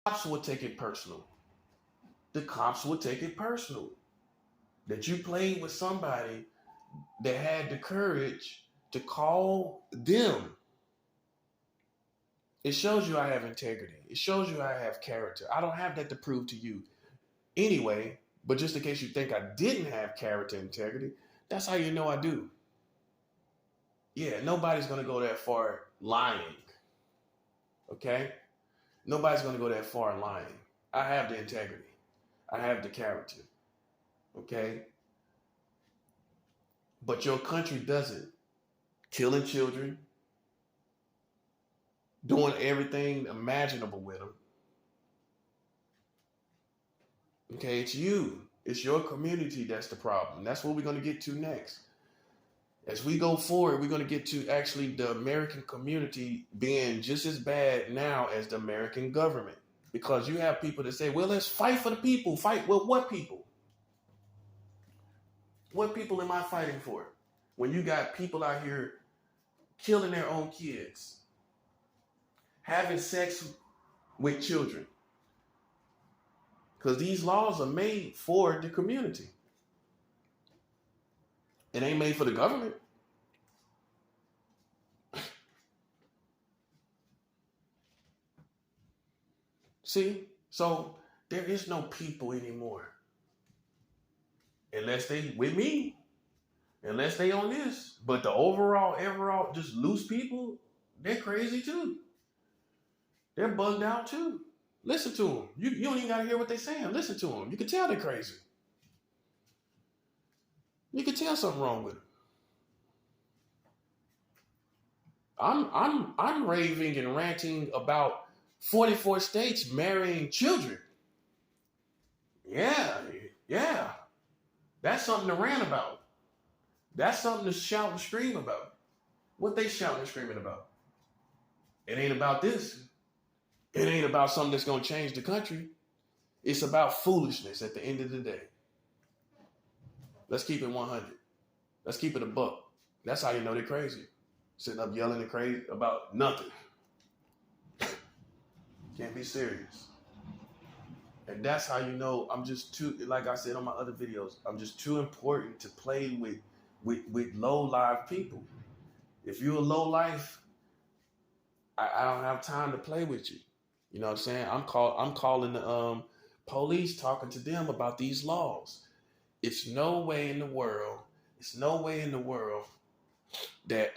cops will take it personal. The cops will take it personal that you played with somebody that had the courage to call them. It shows you I have integrity. It shows you I have character. I don't have that to prove to you anyway, but just in case you think I didn't have character and integrity, that's how you know I do. Yeah, nobody's going to go that far lying. Okay? Nobody's going to go that far lying. I have the integrity. I have the character. Okay? But your country doesn't. Killing children, doing everything imaginable with them. Okay, it's you. It's your community that's the problem. That's what we're going to get to next. As we go forward, we're going to get to actually the American community being just as bad now as the American government. Because you have people that say, well, let's fight for the people. Fight with what people? What people am I fighting for? When you got people out here killing their own kids, having sex with children. Because these laws are made for the community. It ain't made for the government. See? So there is no people anymore. Unless they with me. Unless they on this. But the overall, just loose people, they're crazy too. They're bugged out too. Listen to them. You don't even got to hear what they're saying. Listen to them. You can tell they're crazy. You can tell something wrong with them. I'm raving and ranting about 44 states marrying children. Yeah. That's something to rant about. That's something to shout and scream about. What they shouting and screaming about? It ain't about this. It ain't about something that's going to change the country. It's about foolishness at the end of the day. Let's keep it 100. Let's keep it a buck. That's how you know they're crazy. Sitting up yelling and crazy about nothing. Can't be serious. And that's how you know I'm just too, like I said on my other videos, I'm just too important to play with low life people. If you're a low life, I don't have time to play with you. You know what I'm saying? I'm calling the police, talking to them about these laws. It's no way in the world that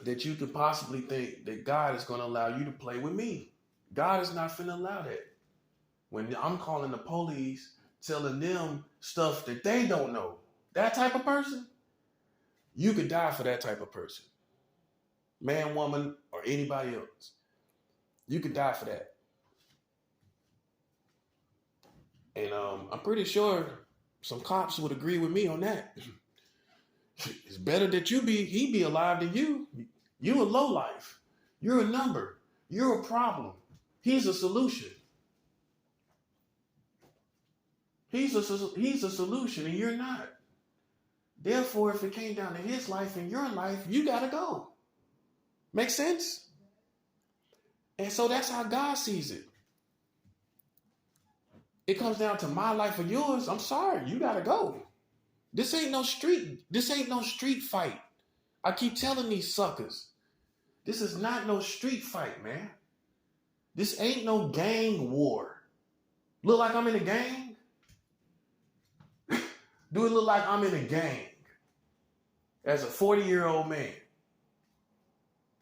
that you could possibly think that God is going to allow you to play with me. God is not finna allow that. When I'm calling the police, telling them stuff that they don't know, that type of person, you could die for that type of person. Man, woman, or anybody else. You could die for that. And I'm pretty sure some cops would agree with me on that. It's better that he be alive than you. You a low life. You're a number. You're a problem. He's a solution. He's a solution and you're not. Therefore, if it came down to his life and your life, you gotta go. Make sense? And so that's how God sees it. It comes down to my life or yours. I'm sorry, you gotta go. This ain't no street fight. I keep telling these suckers, this is not no street fight, man. This ain't no gang war. Look like I'm in a gang? Do it look like I'm in a gang as a 40-year-old man?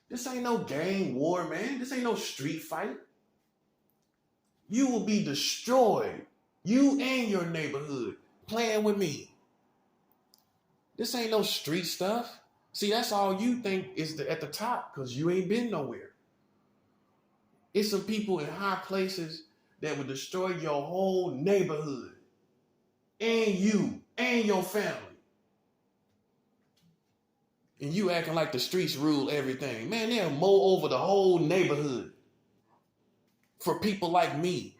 This ain't no gang war, man. This ain't no street fight. You will be destroyed. You and your neighborhood playing with me. This ain't no street stuff. See, that's all you think is at the top because you ain't been nowhere. It's some people in high places that would destroy your whole neighborhood and you and your family. And you acting like the streets rule everything. Man, they'll mow over the whole neighborhood for people like me.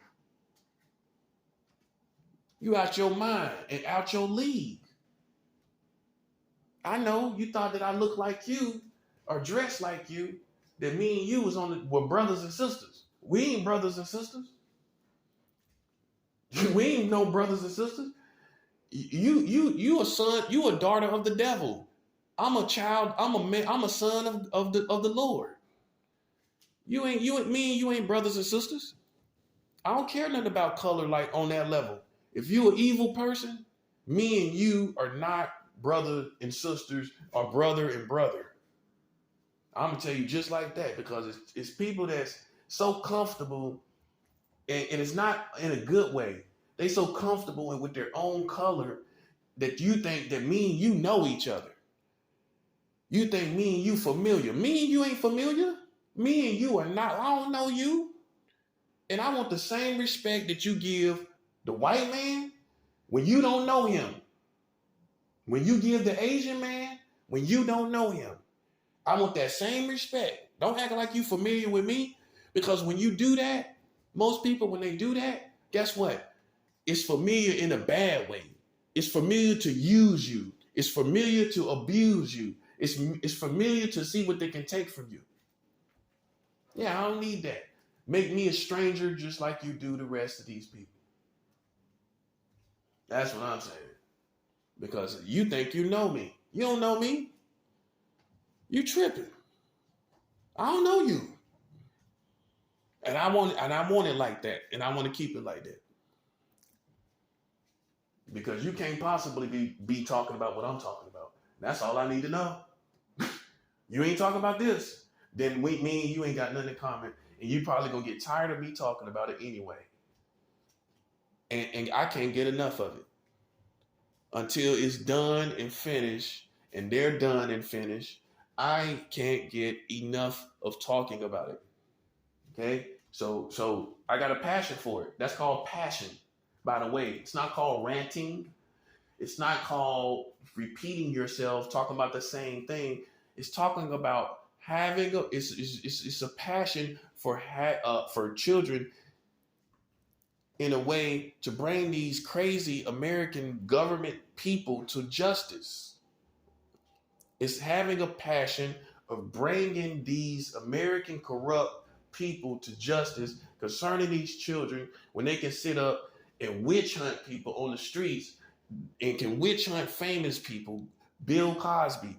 You out your mind and out your league. I know you thought that I looked like you or dressed like you, that me and you were brothers and sisters. We ain't brothers and sisters. We ain't no brothers and sisters. You a son, you a daughter of the devil. I'm a child, I'm a son of the Lord. You ain't me and you ain't brothers and sisters. I don't care nothing about color like on that level. If you an evil person, me and you are not brother and sisters or brother and brother. I'm gonna tell you just like that, because it's people that's so comfortable, and it's not in a good way. They so comfortable with their own color that you think that me and you know each other. You think me and you familiar. Me and you ain't familiar. Me and you are not. I don't know you. And I want the same respect that you give the white man when you don't know him. When you give the Asian man when you don't know him. I want that same respect. Don't act like you familiar with me, because when you do that, most people, when they do that, guess what? It's familiar in a bad way. It's familiar to use you. It's familiar to abuse you. It's familiar to see what they can take from you. Yeah, I don't need that. Make me a stranger just like you do the rest of these people. That's what I'm saying. Because you think you know me. You don't know me. You tripping. I don't know you. And I want it like that. And I want to keep it like that. Because you can't possibly be talking about what I'm talking about. That's all I need to know. You ain't talking about this. Then me and you ain't got nothing in common. And you probably gonna get tired of me talking about it anyway. And I can't get enough of it. Until it's done and finished, and they're done and finished, I can't get enough of talking about it. Okay? So I got a passion for it. That's called passion, by the way. It's not called ranting. It's not called repeating yourself, talking about the same thing. It's talking about it's a passion for children, in a way to bring these crazy American government people to justice. It's having a passion of bringing these American corrupt people to justice concerning these children, when they can sit up and witch hunt people on the streets, and can witch hunt famous people, Bill Cosby,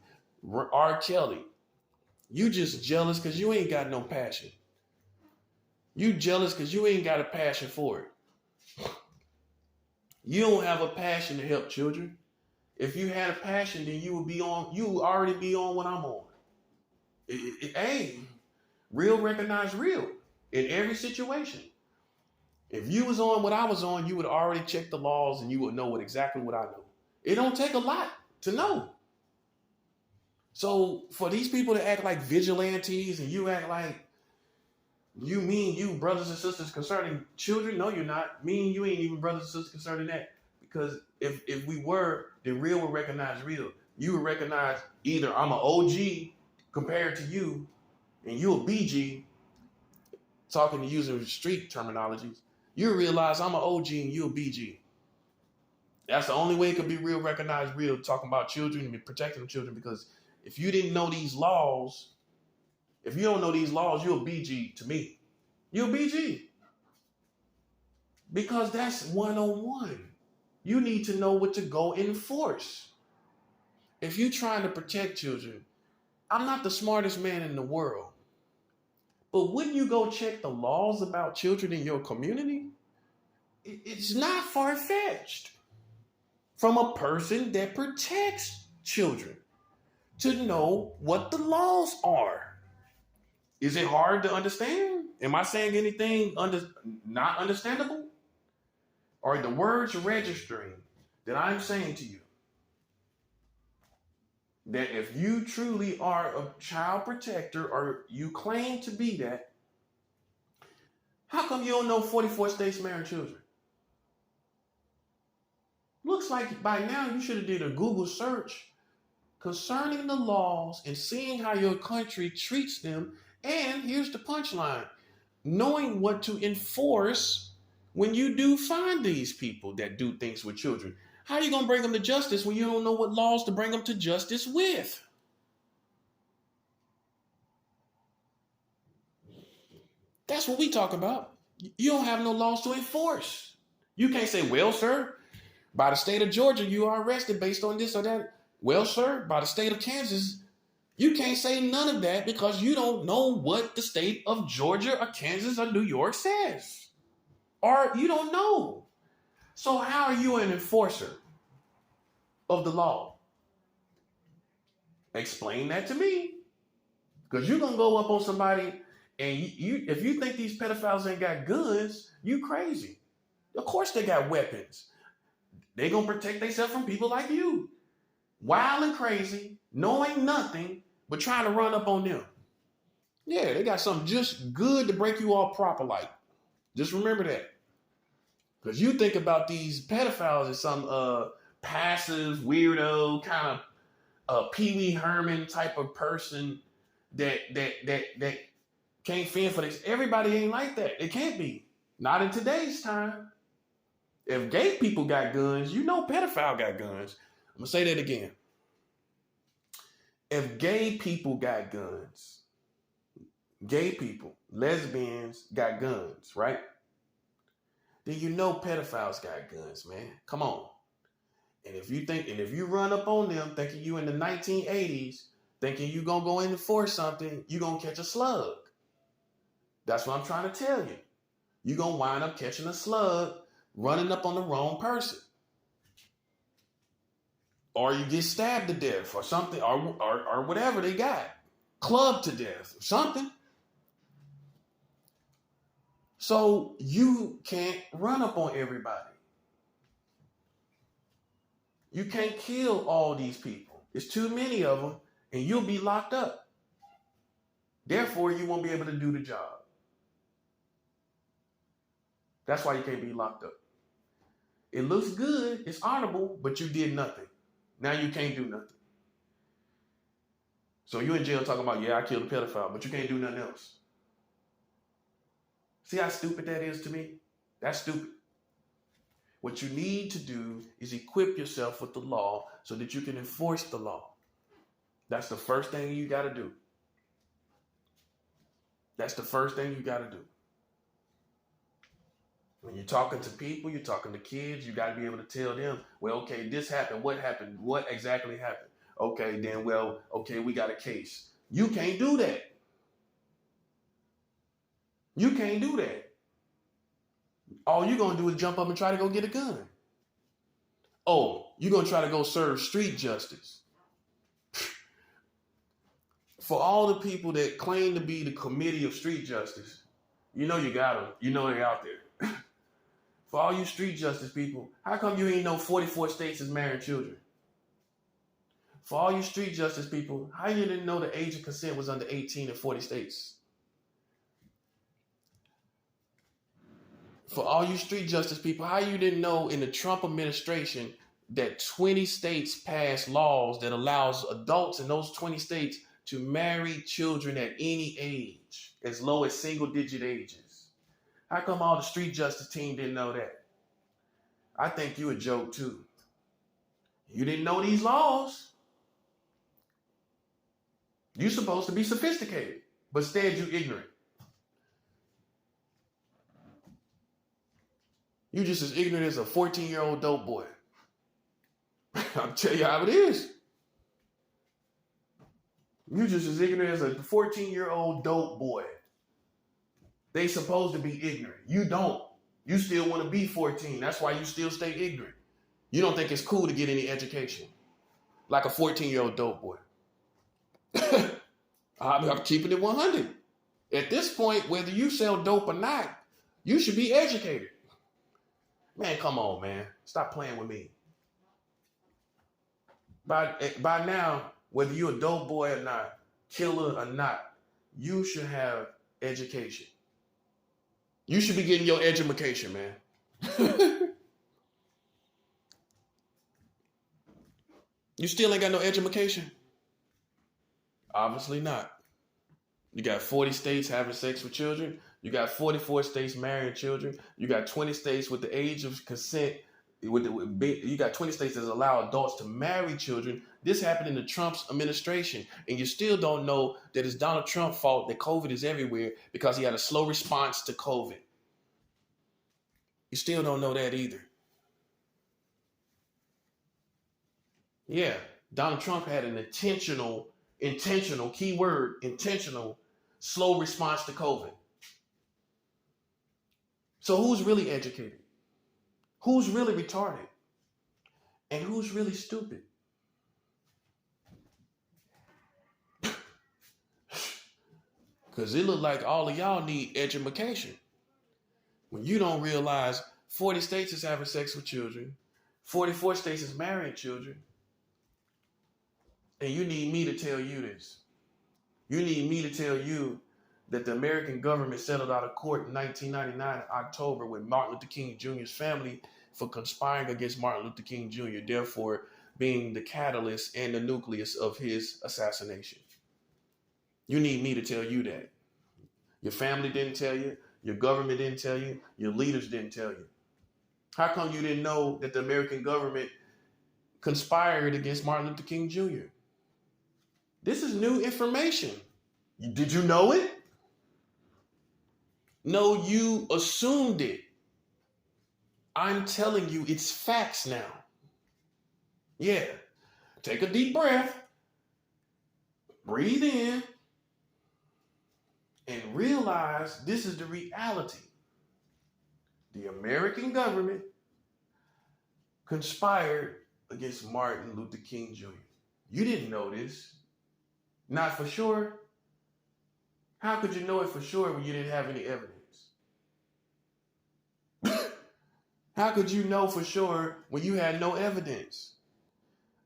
R. Kelly. You just jealous because you ain't got no passion. You jealous because you ain't got a passion for it. You don't have a passion to help children. If you had a passion, then you would already be on what I'm on. Hey, real recognize real in every situation. If you was on what I was on, you would already check the laws and you would know exactly what I know. It don't take a lot to know. So for these people to act like vigilantes, and you act like me and you brothers and sisters concerning children, no, you're not. Me and you ain't even brothers and sisters concerning that. Because if we were, then real would recognize real. You would recognize either I'm an OG compared to you, and you a BG, talking to using street terminologies. You realize I'm an OG and you a BG. That's the only way it could be real, recognize real, talking about children and protecting the children. Because if you didn't know these laws, if you don't know these laws, you're a BG to me. You're a BG. Because that's 101. You need to know what to go enforce. If you're trying to protect children, I'm not the smartest man in the world. But wouldn't you go check the laws about children in your community? It's not far-fetched from a person that protects children to know what the laws are. Is it hard to understand? Am I saying anything not understandable? Are the words registering that I'm saying to you? That if you truly are a child protector, or you claim to be that, how come you don't know 44 states marry children? Looks like by now you should have did a Google search concerning the laws and seeing how your country treats them. And here's the punchline: knowing what to enforce when you do find these people that do things with children. How are you going to bring them to justice when you don't know what laws to bring them to justice with? That's what we talk about. You don't have no laws to enforce. You can't say, well, sir, by the state of Georgia, you are arrested based on this or that. Well, sir, by the state of Kansas, you can't say none of that because you don't know what the state of Georgia or Kansas or New York says. Or you don't know. So how are you an enforcer of the law? Explain that to me. Because you're going to go up on somebody and if you think these pedophiles ain't got guns, you crazy. Of course they got weapons. They're going to protect themselves from people like you. Wild and crazy, knowing nothing, but trying to run up on them. Yeah, they got something just good to break you all proper like. Just remember that. Because you think about these pedophiles as some passive, weirdo, kind of Pee Wee Herman type of person that can't fend for this. Everybody ain't like that. It can't be. Not in today's time. If gay people got guns, you know pedophile got guns. I'm going to say that again. If gay people got guns, gay people, lesbians got guns, right? Then you know pedophiles got guns, man. Come on. And if you run up on them thinking you in the 1980s, thinking you gonna go in and force something, you gonna catch a slug. That's what I'm trying to tell you. You gonna wind up catching a slug, running up on the wrong person. Or you get stabbed to death or something, or whatever they got. Clubbed to death or something. So you can't run up on everybody. You can't kill all these people. It's too many of them, and you'll be locked up. Therefore, you won't be able to do the job. That's why you can't be locked up. It looks good, it's honorable, but you did nothing. Now you can't do nothing. So you in jail talking about, yeah, I killed a pedophile, but you can't do nothing else. See how stupid that is to me? That's stupid. What you need to do is equip yourself with the law so that you can enforce the law. That's the first thing you got to do. That's the first thing you got to do. When you're talking to people, you're talking to kids, you got to be able to tell them, well, okay, this happened. What happened? What exactly happened? Okay, then, well, okay, we got a case. You can't do that. You can't do that. All you're going to do is jump up and try to go get a gun. Oh, you're going to try to go serve street justice. For all the people that claim to be the committee of street justice, you know you got them. You know they're out there. For all you street justice people, how come you ain't know 44 states is marrying children? For all you street justice people, how you didn't know the age of consent was under 18 in 40 states? For all you street justice people, how you didn't know in the Trump administration that 20 states passed laws that allows adults in those 20 states to marry children at any age, as low as single-digit ages? How come all the street justice team didn't know that? I think you a joke too. You didn't know these laws. You're supposed to be sophisticated, but instead you ignorant. You just as ignorant as a 14-year-old dope boy. I'll tell you how it is. You just as ignorant as a 14-year-old dope boy. They supposed to be ignorant. You don't. You still want to be 14. That's why you still stay ignorant. You don't think it's cool to get any education. Like a 14-year-old dope boy. I'm keeping it 100. At this point, whether you sell dope or not, you should be educated. Man, come on, man. Stop playing with me. By now, whether you're a dope boy or not, killer or not, you should have education. You should be getting your education, man. You still ain't got no education? Obviously not. You got 40 states having sex with children. You got 44 states marrying children. You got 20 states with the age of consent You got 20 states that allow adults to marry children. This happened in the Trump's administration, and you still don't know that it's Donald Trump's fault that COVID is everywhere because he had a slow response to COVID. You still don't know that either. Yeah, Donald Trump had an intentional, keyword, intentional, slow response to COVID. So who's really educated? Who's really retarded? And who's really stupid? Because it look like all of y'all need education. When you don't realize 40 states is having sex with children, 44 states is marrying children, and you need me to tell you this. You need me to tell you that the American government settled out of court in 1999 in October with Martin Luther King Jr.'s family for conspiring against Martin Luther King Jr., therefore being the catalyst and the nucleus of his assassination. You need me to tell you that. Your family didn't tell you. Your government didn't tell you. Your leaders didn't tell you. How come you didn't know that the American government conspired against Martin Luther King Jr.? This is new information. Did you know it? No, you assumed it. I'm telling you, it's facts now. Yeah. Take a deep breath. Breathe in. And realize this is the reality. The American government conspired against Martin Luther King Jr. You didn't know this. Not for sure. How could you know it for sure when you didn't have any evidence? How could you know for sure when you had no evidence?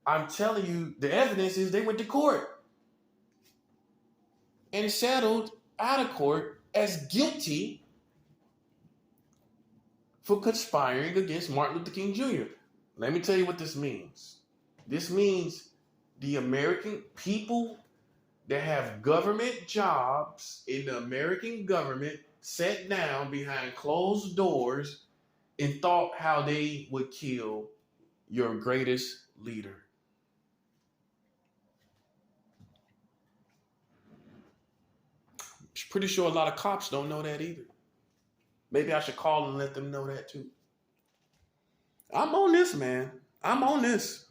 I'm telling you, the evidence is they went to court and settled out of court as guilty for conspiring against Martin Luther King Jr. Let me tell you what this means. This means the American people that have government jobs in the American government sat down behind closed doors and thought how they would kill your greatest leader. Pretty sure a lot of cops don't know that either. Maybe I should call and let them know that too. I'm on this, man. I'm on this.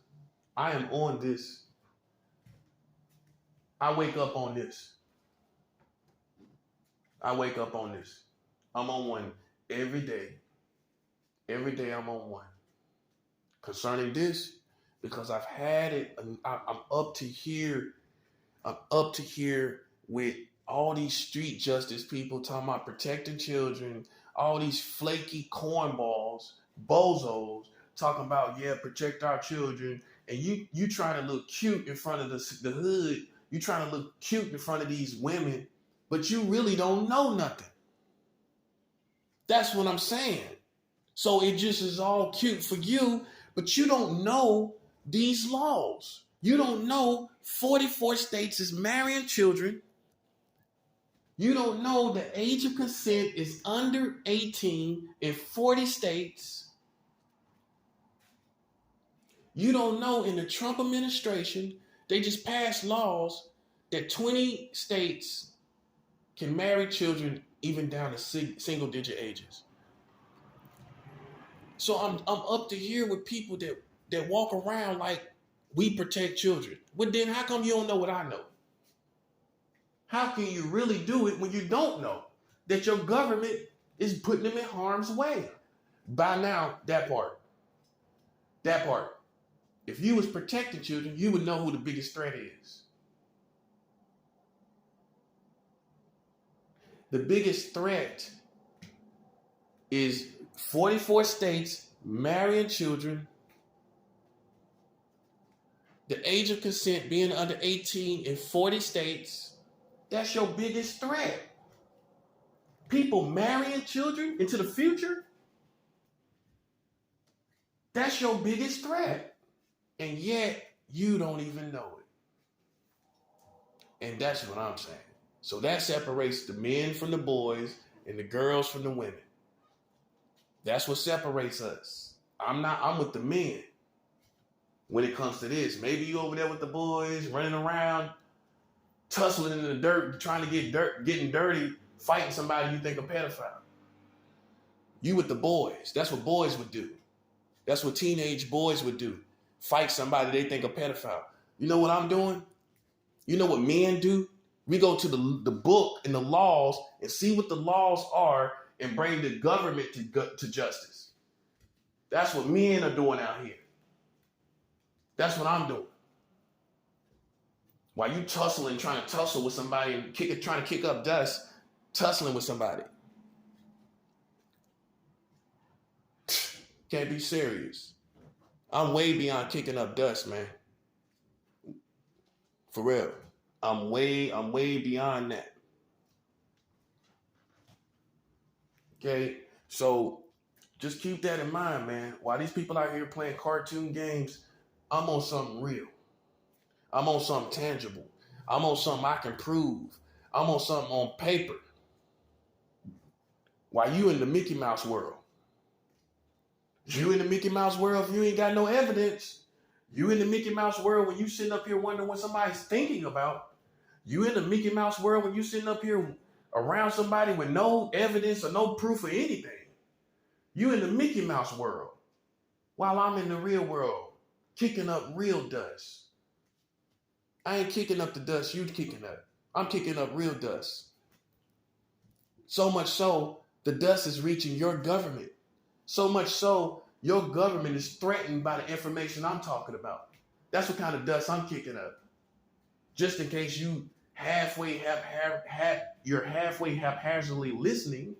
I am on this. I wake up on this. I wake up on this. I'm on one every day. Every day I'm on one. Concerning this, because I've had it, I'm up to here. I'm up to here with all these street justice people talking about protecting children, all these flaky cornballs, bozos, talking about, yeah, protect our children. And you trying to look cute in front of the hood. You trying to look cute in front of these women, but you really don't know nothing. That's what I'm saying. So it just is all cute for you, but you don't know these laws. You don't know 44 states is marrying children. You don't know the age of consent is under 18 in 40 states. You don't know in the Trump administration, they just passed laws that 20 states can marry children even down to single digit ages. So I'm up to here with people that walk around like we protect children. But then how come you don't know what I know? How can you really do it when you don't know that your government is putting them in harm's way? By now, that part. If you was protecting children, you would know who the biggest threat is. The biggest threat is 44 states marrying children, the age of consent being under 18 in 40 states. That's your biggest threat. People marrying children into the future, that's your biggest threat. And yet, you don't even know it. And that's what I'm saying. So that separates the men from the boys and the girls from the women. That's what separates us. I'm with the men when it comes to this. Maybe you over there with the boys running around, tussling in the dirt, trying to getting dirty, fighting somebody you think a pedophile. You with the boys. That's what boys would do. That's what teenage boys would do. Fight somebody they think a pedophile. You know what I'm doing? You know what men do? We go to the book and the laws and see what the laws are and bring the government to justice. That's what men are doing out here. That's what I'm doing. While you tussling, trying to tussle with somebody and trying to kick up dust, tussling with somebody. Can't be serious. I'm way beyond kicking up dust, man. For real. I'm way beyond that. Okay? So just keep that in mind, man. While these people out here playing cartoon games, I'm on something real. I'm on something tangible. I'm on something I can prove. I'm on something on paper. While you in the Mickey Mouse world. You in the Mickey Mouse world if you ain't got no evidence. You in the Mickey Mouse world when you sitting up here wondering what somebody's thinking about. You in the Mickey Mouse world when you sitting up here around somebody with no evidence or no proof of anything. You in the Mickey Mouse world while I'm in the real world kicking up real dust. I ain't kicking up the dust you kicking up. I'm kicking up real dust. So much so, the dust is reaching your government. So much so, your government is threatened by the information I'm talking about. That's what kind of dust I'm kicking up. Just in case you you're halfway haphazardly listening.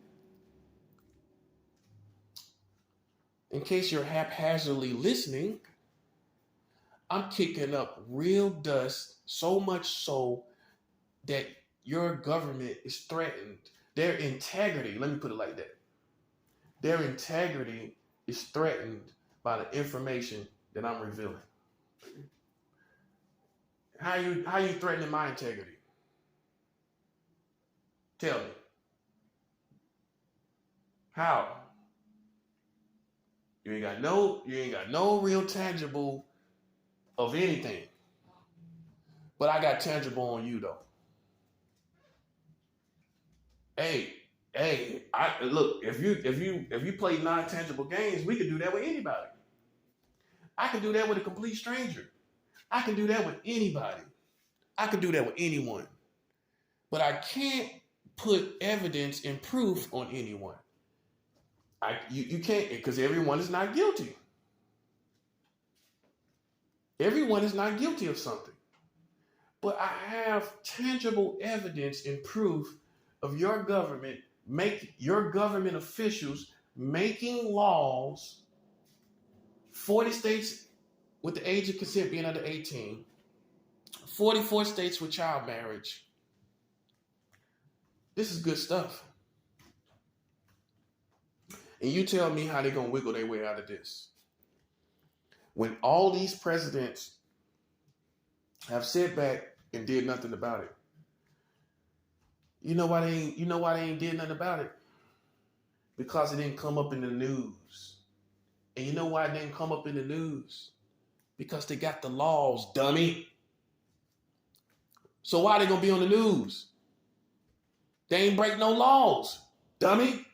In case you're haphazardly listening, I'm kicking up real dust, so much so that your government is threatened. Their integrity, let me put it like that. Their integrity is threatened by the information that I'm revealing. How you threatening my integrity? Tell me. How? You ain't got no real tangible of anything. But I got tangible on you though. Hey, look, if you play non-tangible games, we can do that with anybody. I can do that with a complete stranger. I can do that with anybody. I can do that with anyone. But I can't put evidence and proof on anyone. You can't, because everyone is not guilty. Everyone is not guilty of something. But I have tangible evidence and proof of your government officials making laws, 40 states with the age of consent being under 18, 44 states with child marriage. This is good stuff. And you tell me how they're going to wiggle their way out of this. When all these presidents have sat back and did nothing about it. You know why they ain't did nothing about it? Because it didn't come up in the news. And you know why it didn't come up in the news? Because they got the laws, dummy. So why are they going to be on the news? They ain't break no laws, dummy.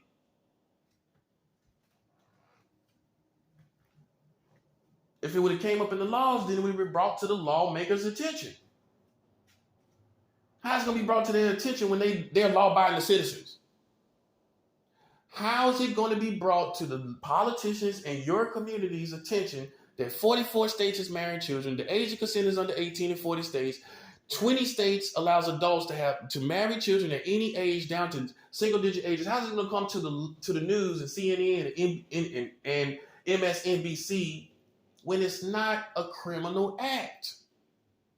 If it would have came up in the laws, then we would be brought to the lawmakers' attention. How's it going to be brought to their attention when they're law-abiding citizens? How is it going to be brought to the politicians and your community's attention that 44 states is marrying children, the age of consent is under 18 in 40 states, 20 states allows adults to marry children at any age down to single-digit ages? How's it going to come to the news and CNN and MSNBC when it's not a criminal act?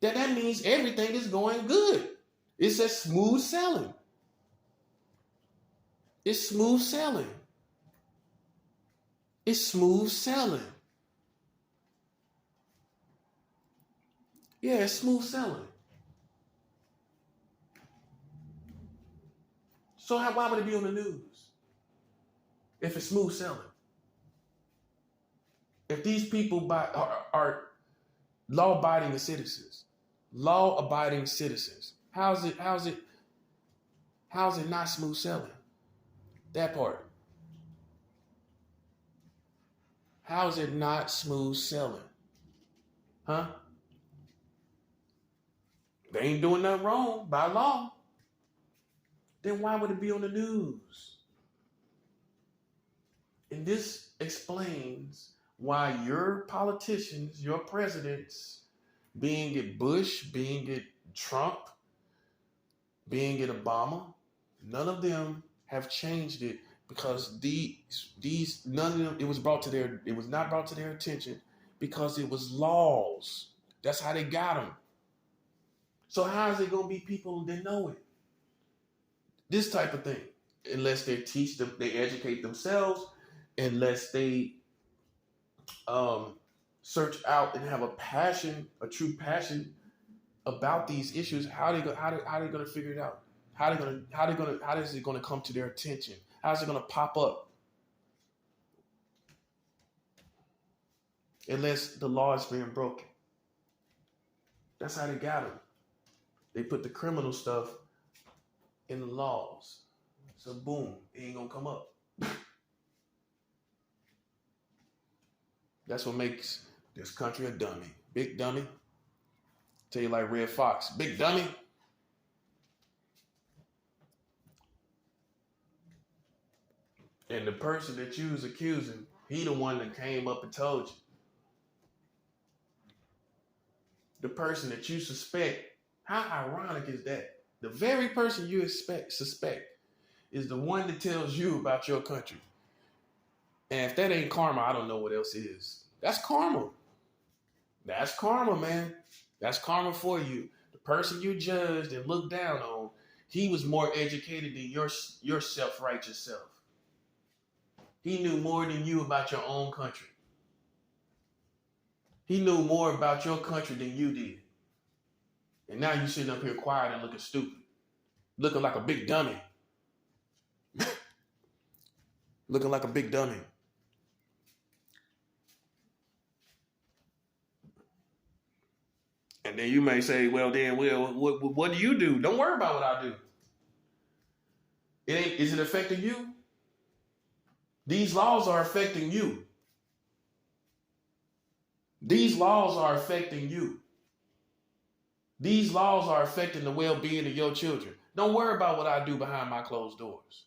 That means everything is going good. It's just smooth sailing. It's smooth sailing. It's smooth sailing. Yeah, it's smooth sailing. So why would it be on the news if it's smooth sailing? If these people are law-abiding citizens, how's it not smooth selling? That part. How's it not smooth selling? Huh? They ain't doing nothing wrong by law. Then why would it be on the news? And this explains why your politicians, your presidents, being it Bush, being it Trump, being it Obama, none of them have changed it, because these none of them, it was not brought to their attention because it was laws. That's how they got them. So how is it going to be people that know it? This type of thing, unless they teach them, they educate themselves, unless they search out and have a true passion about these issues. How are they going to figure it out? How is it going to come to their attention? How is it going to pop up? Unless the law is being broken. That's how they got them. They put the criminal stuff in the laws. So boom, it ain't gonna come up. That's what makes this country a dummy. Big dummy. Tell you like Red Fox. Big dummy. And the person that you was accusing, he the one that came up and told you. The person that you suspect, how ironic is that? The very person you suspect is the one that tells you about your country. And if that ain't karma, I don't know what else is. That's karma. That's karma, man. That's karma for you. The person you judged and looked down on, he was more educated than your self-righteous self. He knew more than you about your own country. He knew more about your country than you did. And now you sitting up here quiet and looking stupid. Looking like a big dummy. Looking like a big dummy. And then you may say, well, what do you do? Don't worry about what I do. Is it affecting you? These laws are affecting you. These laws are affecting you. These laws are affecting the well-being of your children. Don't worry about what I do behind my closed doors.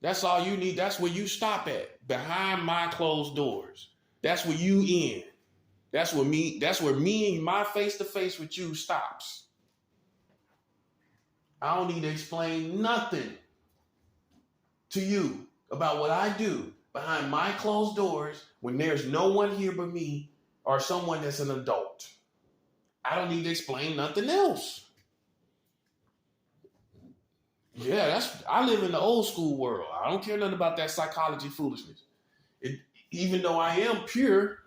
That's all you need. That's where you stop at. Behind my closed doors. That's where you end. That's where me and my face-to-face with you stops. I don't need to explain nothing to you about what I do behind my closed doors when there's no one here but me or someone that's an adult. I don't need to explain nothing else. Yeah, I live in the old school world. I don't care nothing about that psychology foolishness. Even though I am pure,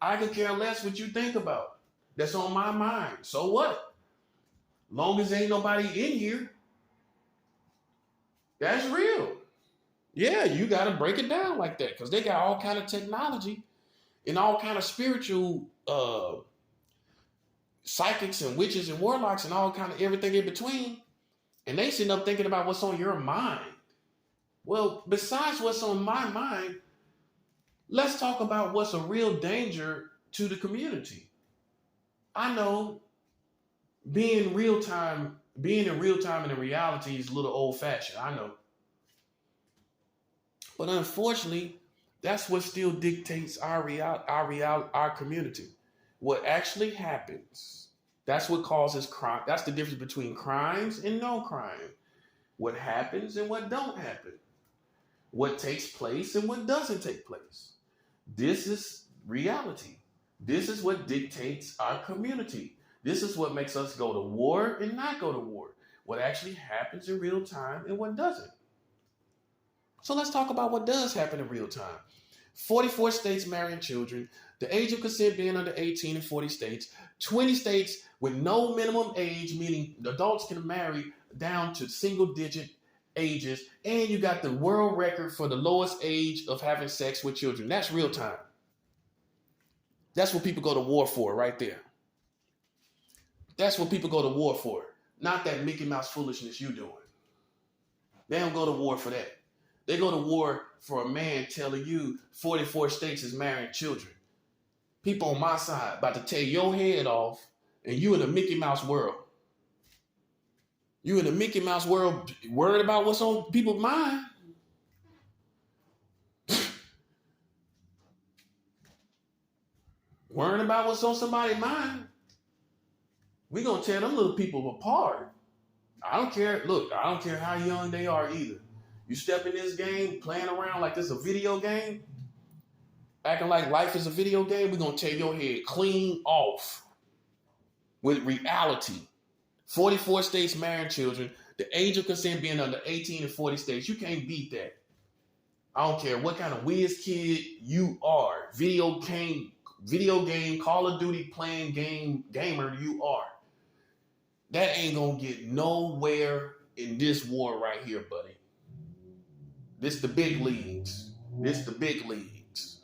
I can care less what you think about. That's on my mind. So what? Long as ain't nobody in here, that's real. Yeah, you got to break it down like that because they got all kind of technology and all kind of spiritual psychics and witches and warlocks and all kind of everything in between. And they sitting up thinking about what's on your mind. Well, besides what's on my mind, let's talk about what's a real danger to the community. I know being in real time and in reality is a little old fashioned. I know. But unfortunately, that's what still dictates our community. What actually happens. That's what causes crime. That's the difference between crimes and no crime. What happens and what don't happen. What takes place and what doesn't take place. This is reality. This is what dictates our community. This is what makes us go to war and not go to war. What actually happens in real time and what doesn't. So let's talk about what does happen in real time. 44 states marrying children. The age of consent being under 18 in 40 states. 20 states with no minimum age, meaning adults can marry down to single digit ages, and you got the world record for the lowest age of having sex with children. That's real time. That's what people go to war for right there. That's what people go to war for. Not that Mickey Mouse foolishness you doing. They don't go to war for that. They go to war for a man telling you 44 states is marrying children. People on my side about to tear your head off, and you in the Mickey Mouse world. You in the Mickey Mouse world worried about what's on people's mind. Worrying about what's on somebody's mind. We gonna tear them little people apart. I don't care. Look, I don't care how young they are either. You step in this game, playing around like this is a video game, acting like life is a video game, we're gonna tear your head clean off with reality. 44 states marrying children, the age of consent being under 18 in 40 states. You can't beat that. I don't care what kind of whiz kid you are, video game, Call of Duty playing gamer you are. That ain't gonna get nowhere in this war right here, buddy. This the big leagues. This the big leagues.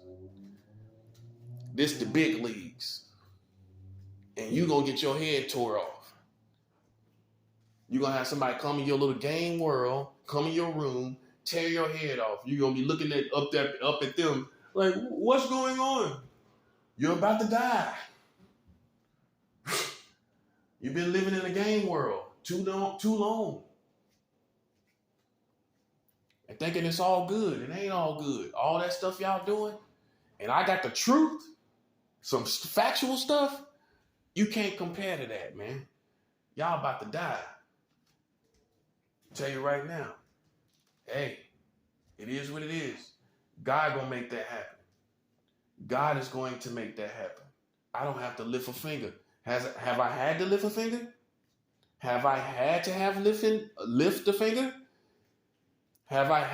This the big leagues. And you gonna get your head tore off. You're gonna have somebody come in your little game world, come in your room, tear your head off. You're gonna be looking up at them like, what's going on? You're about to die. You've been living in a game world too long. And thinking it's all good. It ain't all good. All that stuff y'all doing, and I got the truth, some factual stuff, you can't compare to that, man. Y'all about to die. I'll tell you right now. Hey, it is what it is. God gonna make that happen. God is going to make that happen. I don't have to lift a finger. Have I had to lift a finger? Have I had to lift a finger? Have I